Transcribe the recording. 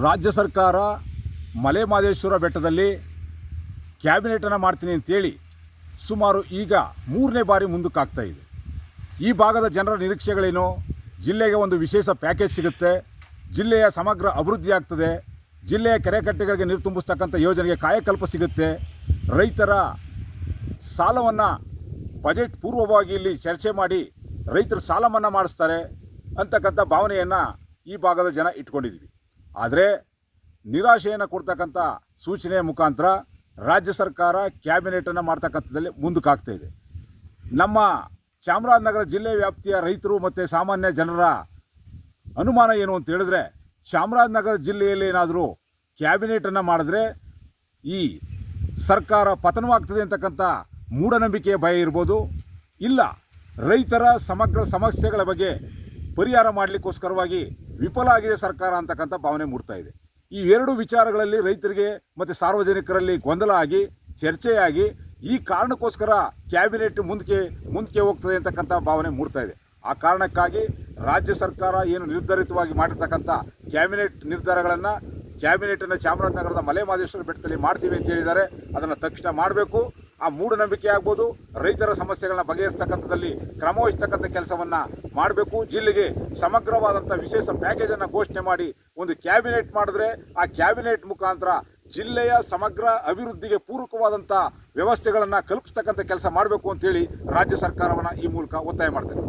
ರಾಜ್ಯ ಸರ್ಕಾರ ಮಲೆ ಮಹದೇಶ್ವರ ಬೆಟ್ಟದಲ್ಲಿ ಕ್ಯಾಬಿನೆಟನ್ನು ಮಾಡ್ತೀನಿ ಅಂತೇಳಿ ಸುಮಾರು ಈಗ 3ನೇ ಬಾರಿ ಮುಂದಕ್ಕಾಗ್ತಾ ಇದೆ. ಈ ಭಾಗದ ಜನರ ನಿರೀಕ್ಷೆಗಳೇನು? ಜಿಲ್ಲೆಗೆ ಒಂದು ವಿಶೇಷ ಪ್ಯಾಕೇಜ್ ಸಿಗುತ್ತೆ, ಜಿಲ್ಲೆಯ ಸಮಗ್ರ ಅಭಿವೃದ್ಧಿ ಆಗ್ತದೆ, ಜಿಲ್ಲೆಯ ಕೆರೆಕಟ್ಟೆಗಳಿಗೆ ನೀರು ತುಂಬಿಸ್ತಕ್ಕಂಥ ಯೋಜನೆಗೆ ಕಾಯಕಲ್ಪ ಸಿಗುತ್ತೆ, ರೈತರ ಸಾಲವನ್ನು ಬಜೆಟ್ ಪೂರ್ವವಾಗಿ ಇಲ್ಲಿ ಚರ್ಚೆ ಮಾಡಿ ರೈತರ ಸಾಲ ಮನ್ನಾ ಮಾಡಿಸ್ತಾರೆ ಅಂತಕ್ಕಂಥ ಭಾವನೆಯನ್ನು ಈ ಭಾಗದ ಜನ ಇಟ್ಕೊಂಡಿದ್ದೀವಿ. ಆದರೆ ನಿರಾಶೆಯನ್ನು ಕೊಡ್ತಕ್ಕಂಥ ಸೂಚನೆಯ ಮುಖಾಂತರ ರಾಜ್ಯ ಸರ್ಕಾರ ಕ್ಯಾಬಿನೆಟನ್ನು ಮಾಡ್ತಕ್ಕಂಥದ್ದಲ್ಲಿ ಮುಂದಕ್ಕಾಗ್ತಾ ಇದೆ. ನಮ್ಮ ಚಾಮರಾಜನಗರ ಜಿಲ್ಲೆ ವ್ಯಾಪ್ತಿಯ ರೈತರು ಮತ್ತು ಸಾಮಾನ್ಯ ಜನರ ಅನುಮಾನ ಏನು ಅಂತ ಹೇಳಿದ್ರೆ, ಚಾಮರಾಜನಗರ ಜಿಲ್ಲೆಯಲ್ಲಿ ಏನಾದರೂ ಕ್ಯಾಬಿನೆಟನ್ನು ಮಾಡಿದ್ರೆ ಈ ಸರ್ಕಾರ ಪತನವಾಗ್ತದೆ ಅಂತಕ್ಕಂಥ ಮೂಢನಂಬಿಕೆಯ ಭಯ ಇರ್ಬೋದು, ಇಲ್ಲ ರೈತರ ಸಮಗ್ರ ಸಮಸ್ಯೆಗಳ ಬಗ್ಗೆ ಪರಿಹಾರ ಮಾಡಲಿಕ್ಕೋಸ್ಕರವಾಗಿ ವಿಫಲ ಆಗಿದೆ ಸರ್ಕಾರ ಅಂತಕ್ಕಂಥ ಭಾವನೆ ಮೂಡ್ತಾ ಇದೆ. ಈ ಎರಡು ವಿಚಾರಗಳಲ್ಲಿ ರೈತರಿಗೆ ಮತ್ತು ಸಾರ್ವಜನಿಕರಲ್ಲಿ ಗೊಂದಲ ಆಗಿ ಚರ್ಚೆಯಾಗಿ ಈ ಕಾರಣಕ್ಕೋಸ್ಕರ ಕ್ಯಾಬಿನೆಟ್ ಮುಂದಕ್ಕೆ ಹೋಗ್ತದೆ ಅಂತಕ್ಕಂಥ ಭಾವನೆ ಮೂಡ್ತಾ ಇದೆ. ಆ ಕಾರಣಕ್ಕಾಗಿ ರಾಜ್ಯ ಸರ್ಕಾರ ಏನು ನಿರ್ಧರಿತವಾಗಿ ಮಾಡಿರ್ತಕ್ಕಂಥ ಕ್ಯಾಬಿನೆಟ್ ನಿರ್ಧಾರಗಳನ್ನು ಕ್ಯಾಬಿನೆಟನ್ನು ಚಾಮರಾಜನಗರದ ಮಲೆ ಮಹದೇಶ್ವರ ಬೆಟ್ಟದಲ್ಲಿ ಮಾಡ್ತೀವಿ ಅಂತ ಹೇಳಿದ್ದಾರೆ. ಅದನ್ನು ತಕ್ಷಣ ಮಾಡಬೇಕು. ಆ ಮೂಢನಂಬಿಕೆ ಆಗ್ಬೋದು, ರೈತರ ಸಮಸ್ಯೆಗಳನ್ನ ಬಗೆಹರಿಸ್ತಕ್ಕಂಥದ್ದಲ್ಲಿ ಕ್ರಮ ವಹಿಸ್ತಕ್ಕಂಥ ಕೆಲಸವನ್ನು ಮಾಡಬೇಕು. ಜಿಲ್ಲೆಗೆ ಸಮಗ್ರವಾದಂಥ ವಿಶೇಷ ಪ್ಯಾಕೇಜನ್ನು ಘೋಷಣೆ ಮಾಡಿ ಒಂದು ಕ್ಯಾಬಿನೆಟ್ ಮಾಡಿದ್ರೆ ಆ ಕ್ಯಾಬಿನೆಟ್ ಮುಖಾಂತರ ಜಿಲ್ಲೆಯ ಸಮಗ್ರ ಅಭಿವೃದ್ಧಿಗೆ ಪೂರಕವಾದಂಥ ವ್ಯವಸ್ಥೆಗಳನ್ನು ಕಲ್ಪಿಸ್ತಕ್ಕಂಥ ಕೆಲಸ ಮಾಡಬೇಕು ಅಂತೇಳಿ ರಾಜ್ಯ ಸರ್ಕಾರವನ್ನು ಈ ಮೂಲಕ ಒತ್ತಾಯ ಮಾಡ್ತೇನೆ.